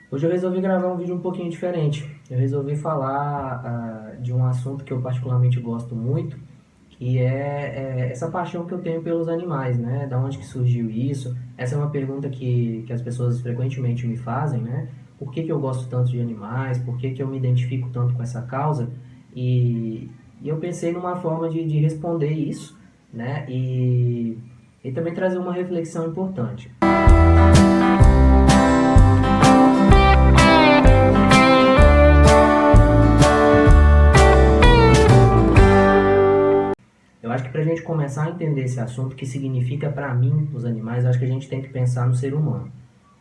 Hoje eu resolvi gravar um vídeo um pouquinho diferente. Eu resolvi falar de um assunto que eu particularmente gosto muito, que é essa paixão que eu tenho pelos animais, né? Da onde que surgiu isso? Essa é uma pergunta que as pessoas frequentemente me fazem, né? Por que que eu gosto tanto de animais? Por que que eu me identifico tanto com essa causa? E eu pensei numa forma de responder isso, né? E também trazer uma reflexão importante. Eu acho que para a gente começar a entender esse assunto, o que significa para mim os animais, acho que a gente tem que pensar no ser humano.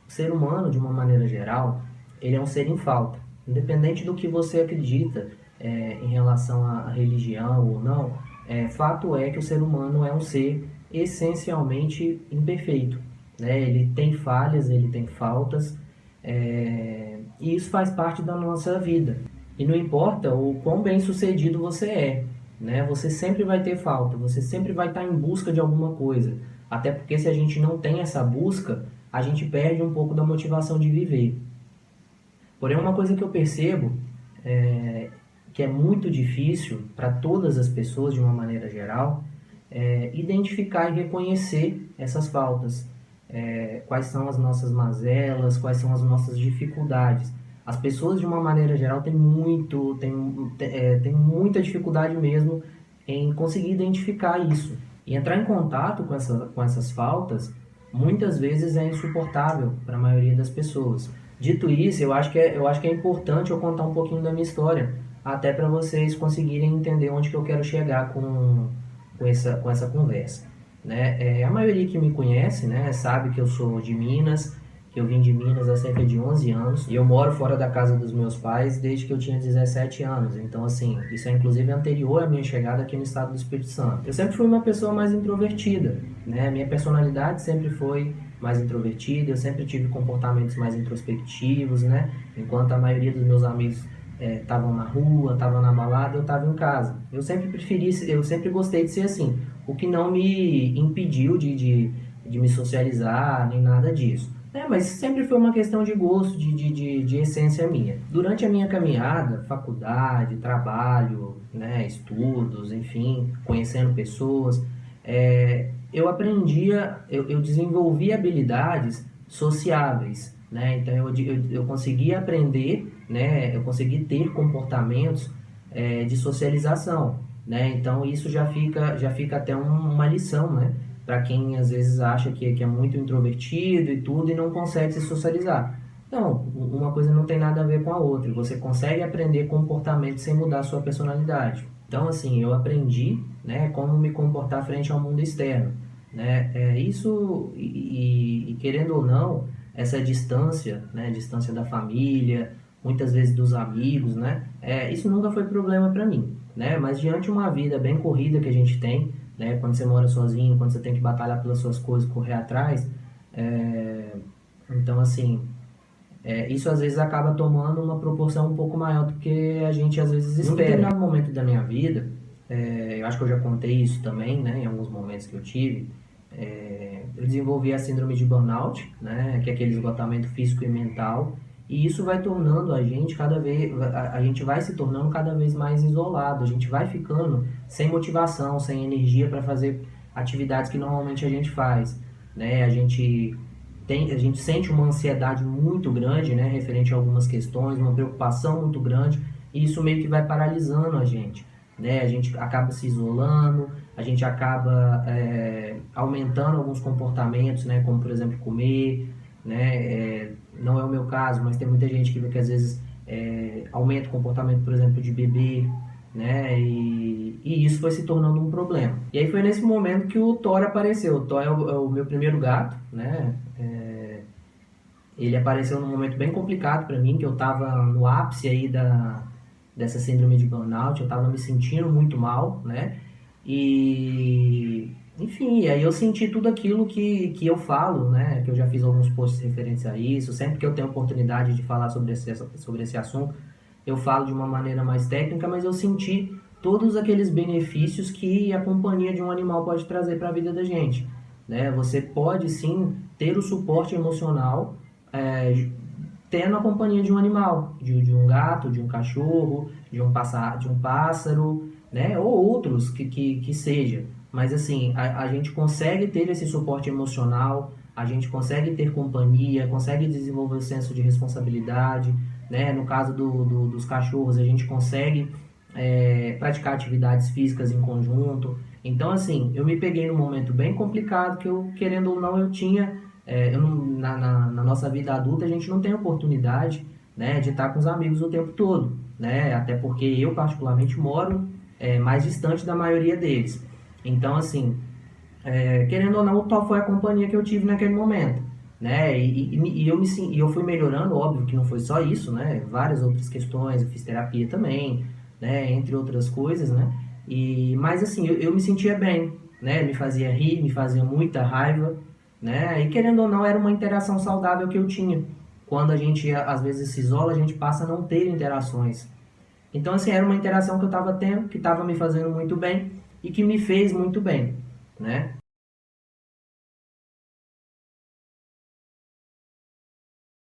O ser humano, de uma maneira geral, ele é um ser em falta. Independente do que você acredita em relação à religião ou não, fato é que o ser humano é um ser essencialmente imperfeito. Né? Ele tem falhas, ele tem faltas, e isso faz parte da nossa vida. E não importa o quão bem sucedido você é, né? Você sempre vai ter falta, você sempre vai estar em busca de alguma coisa. Até porque se a gente não tem essa busca, a gente perde um pouco da motivação de viver. Porém, uma coisa que eu percebo é que é muito difícil para todas as pessoas, de uma maneira geral, identificar e reconhecer essas faltas. Quais são as nossas mazelas, quais são as nossas dificuldades. As pessoas, de uma maneira geral, têm muita dificuldade mesmo em conseguir identificar isso. E entrar em contato com essas faltas, muitas vezes é insuportável para a maioria das pessoas. Dito isso, eu acho que é importante eu contar um pouquinho da minha história, até para vocês conseguirem entender onde que eu quero chegar com essa conversa. Né? A maioria que me conhece, né, sabe que eu sou de Minas, que eu vim de Minas há cerca de 11 anos, e eu moro fora da casa dos meus pais desde que eu tinha 17 anos. Então, assim, isso é inclusive anterior à minha chegada aqui no estado do Espírito Santo. Eu sempre fui uma pessoa mais introvertida, né? Minha personalidade sempre foi mais introvertida, eu sempre tive comportamentos mais introspectivos, né? Enquanto a maioria dos meus amigos estavam na rua, estavam na balada, eu estava em casa. Eu sempre gostei de ser assim, o que não me impediu de me socializar, nem nada disso. Mas sempre foi uma questão de gosto, de essência minha. Durante a minha caminhada, faculdade, trabalho, né, estudos, enfim, conhecendo pessoas, eu desenvolvi habilidades sociáveis, né? Então eu consegui aprender, né? Eu consegui ter comportamentos de socialização, né? Então isso já fica até uma lição, né? Para quem às vezes acha que é muito introvertido e tudo e não consegue se socializar. Não, uma coisa não tem nada a ver com a outra. Você consegue aprender comportamento sem mudar a sua personalidade. Então, assim, eu aprendi, né, como me comportar frente ao mundo externo, né? Querendo ou não, essa distância, né, distância da família, muitas vezes dos amigos, né? Isso nunca foi problema para mim, né? Mas diante de uma vida bem corrida que a gente tem, né? Quando você mora sozinho, quando você tem que batalhar pelas suas coisas, correr atrás, então assim, isso às vezes acaba tomando uma proporção um pouco maior do que a gente às vezes espera. Em um determinado momento da minha vida, eu acho que eu já contei isso também, né? Em alguns momentos que eu tive, eu desenvolvi a síndrome de burnout, né? Que é aquele esgotamento físico e mental. E isso vai tornando a gente cada vez, a gente vai se tornando cada vez mais isolado, a gente vai ficando sem motivação, sem energia para fazer atividades que normalmente a gente faz, né? A gente sente uma ansiedade muito grande, né, referente a algumas questões, uma preocupação muito grande, e isso meio que vai paralisando a gente, né? A gente acaba se isolando, a gente acaba aumentando alguns comportamentos, né, como por exemplo comer, né? Não é o meu caso, mas tem muita gente que às vezes aumenta o comportamento, por exemplo, de beber, né? E isso foi se tornando um problema. E aí foi nesse momento que o Thor apareceu. O Thor é o meu primeiro gato, né? Ele apareceu num momento bem complicado para mim, que eu estava no ápice aí dessa síndrome de burnout, eu estava me sentindo muito mal, né? E, enfim, aí eu senti tudo aquilo que eu falo, né? Que eu já fiz alguns posts referentes a isso, sempre que eu tenho oportunidade de falar sobre esse assunto, eu falo de uma maneira mais técnica, mas eu senti todos aqueles benefícios que a companhia de um animal pode trazer para a vida da gente, né? Você pode sim ter o suporte emocional é, tendo a companhia de um animal, de um gato, de um cachorro, de um pássaro, né? Ou outros que seja. Mas assim, a gente consegue ter esse suporte emocional, a gente consegue ter companhia, consegue desenvolver o senso de responsabilidade, né? No caso dos cachorros, a gente consegue praticar atividades físicas em conjunto. Então, assim, eu me peguei num momento bem complicado que eu, querendo ou não, eu tinha eu não, na nossa vida adulta a gente não tem oportunidade, né, de estar com os amigos o tempo todo, né, até porque eu particularmente moro mais distante da maioria deles. Então, assim, querendo ou não, o Top foi a companhia que eu tive naquele momento, né, e eu fui melhorando, óbvio que não foi só isso, né, várias outras questões, eu fiz terapia também, né, entre outras coisas, né, mas assim, eu me sentia bem, né, me fazia rir, me fazia muita raiva, né? E querendo ou não, era uma interação saudável que eu tinha. Quando a gente às vezes se isola, a gente passa a não ter interações. Então, assim, era uma interação que eu estava tendo, que estava me fazendo muito bem e que me fez muito bem, né?